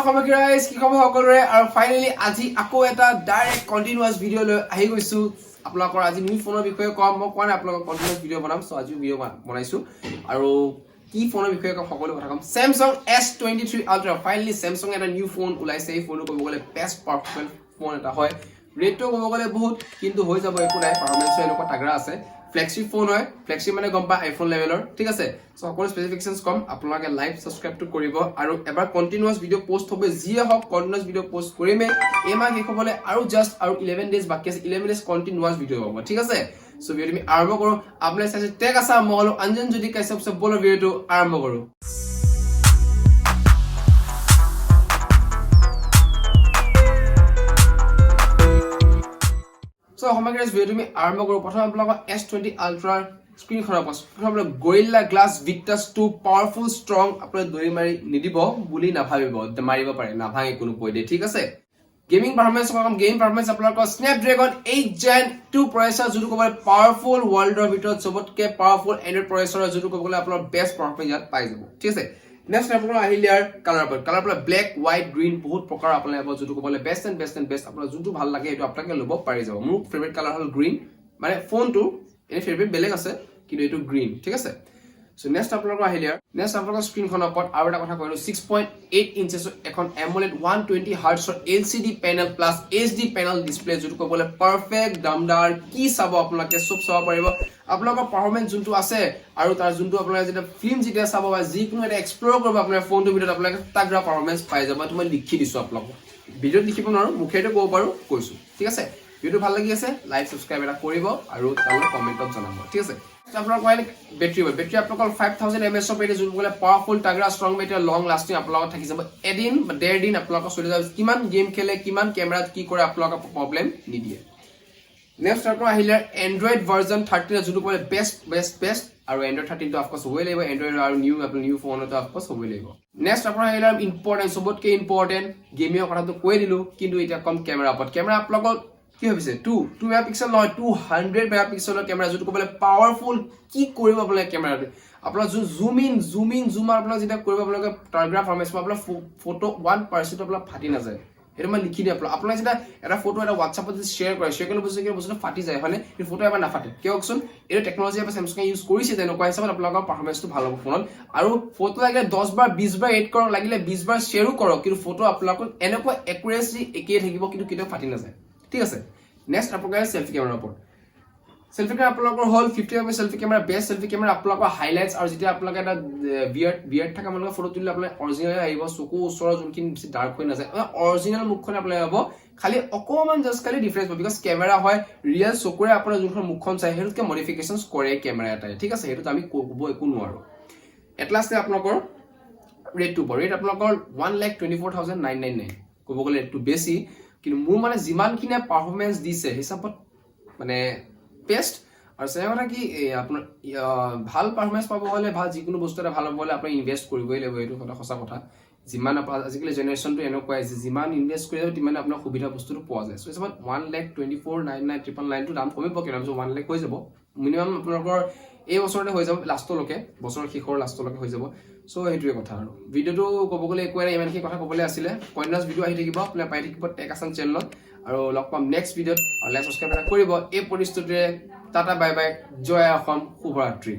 Namaskar guys, কি খবৰ সকলোৰে আৰু ফাইনালি আজি আকৌ এটা ডাইৰেক্ট কন্টিনিউয়াস ভিডিও লৈ আহি গৈছো আপোনালোকৰ আজি নিউ ফোনৰ বিষয়ে কম মই কোৱা নাই আপোনালোকৰ কন্টিনিউয়াস ভিডিও বনাম সো আজি ভিডিও বনাইছো আৰু কি ফোনৰ বিষয়ে সকলো কথা কম Samsung S23 Ultra finally Samsung এটা নিউ ফোন ওলাইছে এই ফোনটো ক'ব গলে বেষ্ট পারফরম্যান্স ফোন এটা হয় ৰেটটো ক'ব গলে বহুত কিন্তু হৈ যাব একো নাই পাৰফৰম্যান্সও এনেকুৱা তাগৰা আছে flagship phone হয় flagship মানে গম পা আইফোন লেভেলৰ ঠিক আছে সো সকলো স্পেসিফিকেশনস কম আপোনালোকে লাইক সাবস্ক্ৰাইব টু কৰিব আৰু এবাৰ কন্টিনিউয়াস ভিডিও পোস্ট হবে যিয়ে হক কন্টিনিউয়াস ভিডিও পোস্ট কৰিমে এমা কি ক'বলে আৰু জাস্ট আৰু 11 ডেজ বাকি আছে 11 ডেজ কন্টিনিউয়াস ভিডিও হ'ব ঠিক আছে সো ভিডিও আমি আৰম্ভ কৰো আপোনালোকে চাইছে টেক আছা মহল অঞ্জন যদি কাইছে সব বলো ভিডিওটো আৰম্ভ কৰো So, Homagress video me armor group. S20 Ultra screen khana Gorilla Glass Victus 2 powerful strong apna dori mari nidibo buli na bhabibo te maribo pare na bhange kono poide thik ase gaming performance game performance apnalok Snapdragon 8 Gen 2 processor jodu kobale powerful world or bitot sobotke powerful Android processor jodu kobale apnalok best performance yat pai jabo thik ase next apnalok ahiliar color black white green bahut prokar apnalok jodu kobale best and best apnalok jodu bhal lage etu apnalok lobo pari jabo মোৰ favorite color hol green মানে phone two এনে favorite বেলেগ আছে কিন্তু এটো green ঠিক আছে so next আপোনালোকৰ আহিলে নেক্সট আপোনালোকৰ স্ক্ৰীনখন ওপৰত আৰু এটা কথা কৈলো 6.8 ইঞ্চেছ এখন AMOLED 120 Hz LCD panel plus HD panel display যোটো ক'বলে পারফেক্ট দামদাৰ কি চাব আপোনালোকে সব চাব পাৰিব আপোনালোকৰ পাৰফৰম্যান্স যোনটো আছে আৰু তাৰ যোনটো আপোনালোকে যেটা ফিল্ম যেটা চাব বা যিকোনো এটা এক্সপ্লোৰ কৰিব আপোনাৰ ফোনটো ভিতৰত আপোনালোকে তাগৰা পাৰফৰম্যান্স পাই যাব মই লিখি দিছো আপোনালোকক ভিডিওত লিখিব নোৱাৰো মুখেটো ক'ব পাৰো কৈছো ঠিক আছে ভিডিও ভাল লাগি আছে লাইক সাবস্ক্ৰাইব এটা কৰিব আৰু তালৈ কমেন্টত জনাব ঠিক আছে আপোনালোকৰ কয় বেটাৰি আপোনালোকৰ 5000 mAh বেটাৰি যোন বলে পাওয়াৰফুল টাগৰা ষ্ট্ৰং বেটাৰি লং লাস্টিং আপোনালোকৰ থাকি যাব এদিন বা ডেৰ দিন আপোনালোকৰ চলি যাব কিমান গেম খেলে কিমান কেমেৰাত কি কৰে আপোনালোকৰ প্ৰবলেম নিদিয়ে নেক্সট আপোনাৰ আহিলে Android version 13 যোনটো বলে বেষ্ট আৰু Android 13 টো অফ কোৰ্স হৈ লাগিব Android আৰু নিউ ফোন টো অফ কোৰ্স হৈ লাগিব নেক্সট আপোনাৰ আহিলে ইম্পৰ্টেন্ট সবতকে ইম্পৰ্টেন্ট গেমিং কথাটো কৈ দিলো কিন্তু এটা কম কেমেৰা ওপৰত কেমেৰা আপোনালোকৰ কি হবিছে 2 মেগাপিক্সেল নহয় 200 মেগাপিক্সেলৰ কেমেৰা যোটো ক'বলে পাওয়াৰফুল কি কৰিব বলে কেমেৰাটো আপোনাৰ জুম আউট আপোনাৰ যেটা কৰিব আপোনালোকে টাৰ্গেট ফৰমেট আপোনাৰ ফটো 1% আপোনাৰ ফাটি না যায় এটা মই লিখি দি আপোনাৰ যেটা এটা ফটো এটা WhatsApp-ত শেয়াৰ কৰিলে বস্তুটো ফাটি যায় মানে এই ফটো এবাৰ না ফাটে কিয়কচোন এই টেকনলজি এটা Samsung ইউজ কৰিছে তেনেকুৱা হিচাপত আপোনালোকৰ পাৰফৰম্যান্সটো ভাল হ'ব ফোনত আৰু ফটো লাগিলে 10 বাৰ 20 বাৰ এড কৰক লাগিলে 20 বাৰ শেয়াৰো কৰক কিন্তু ফটো আপোনালোকৰ এনেকুৱা একুৰেসি একেই থাকিব কিন্তু কেতিয়াও ফাটি না যায় ঠিক আছে নেক্সট আপোনালোকৰ সেলফি কেমেৰা ওপৰত সেলফি কেমেৰা আপোনালোকৰ হল 50 MP selfie camera best selfie camera আপোনালোকৰ হাইলাইটস আৰু যেতিয়া আপোনালোকে এটা বিয়াৰ্ড থকা মানুহৰ ফটো তুলিলে আপোনাৰ অৰিজিনাল আহিব চকু ওচৰৰ যোনখিনি বেছি ডাৰ্ক হৈ নাযায় অৰিজিনাল মুখখন আপোনালোকে হ'ব খালি অকমান জাস্ট খালি ডিফাৰেন্স হ'ব বিকজ কেমেৰা হয় ৰিয়েল চকুৰে আপোনাৰ যোনখন মুখখন চাই হেৰুকে মডিফিকেশনস কৰে কেমেৰা এটাই ঠিক আছে হেতু আমি ক'ব একো নোৱাৰো এটলাষ্টে আপোনালোকৰ ৰেটটো ৰেট আপোনালোকৰ 1,24,999 ক'ব গ'লে ৰেটটো বেছি কিন্তু মোৰ মানে যিমানখিনি পাৰফৰম্যান্স দিছে হিচাপত মানে বেষ্ট আৰু সেটা কি আপোনাৰ ভাল পারফরম্যান্স পাব হলে ভাল যিকোনো বস্তু এটা ভাল হ'ব হলে আপুনি ইনভেস্ট কৰিবই লাগিব এইটো কথা সঁচা কথা যিমান আজিকালি জেনাৰেশনটো এনেকুৱা আছে যিমান ইনভেস্ট কৰি যাব তিমান আপোনাৰ সুবিধা বস্তুটো পোৱা যায় সো হিচাপত 1,24,999 টো দাম কমিব কিমান 1 লাখ হৈ যাব মিনিমাম আপোনালোকৰ এই বছৰতে হৈ যাব লাষ্টলৈকে বছৰৰ শেষৰ লাষ্টলৈকে হৈ যাব সো হেতুৱে কথা আৰু ভিডিওটো ক'ব গলে একো নাই ইমানখিনি কথা ক'বলে আছিলে কন্যাস ভিডিও আহি থাকিব আপুনি পাই থাকিব টেক আছাম চেনেলত আৰু লগ পাম নেক্সট ভিডিওত লাইক সাবস্ক্ৰাইব কৰিব এই পৰিস্থিতিৰে টাটা বাই বাই জয় অসম শুভৰাত্ৰি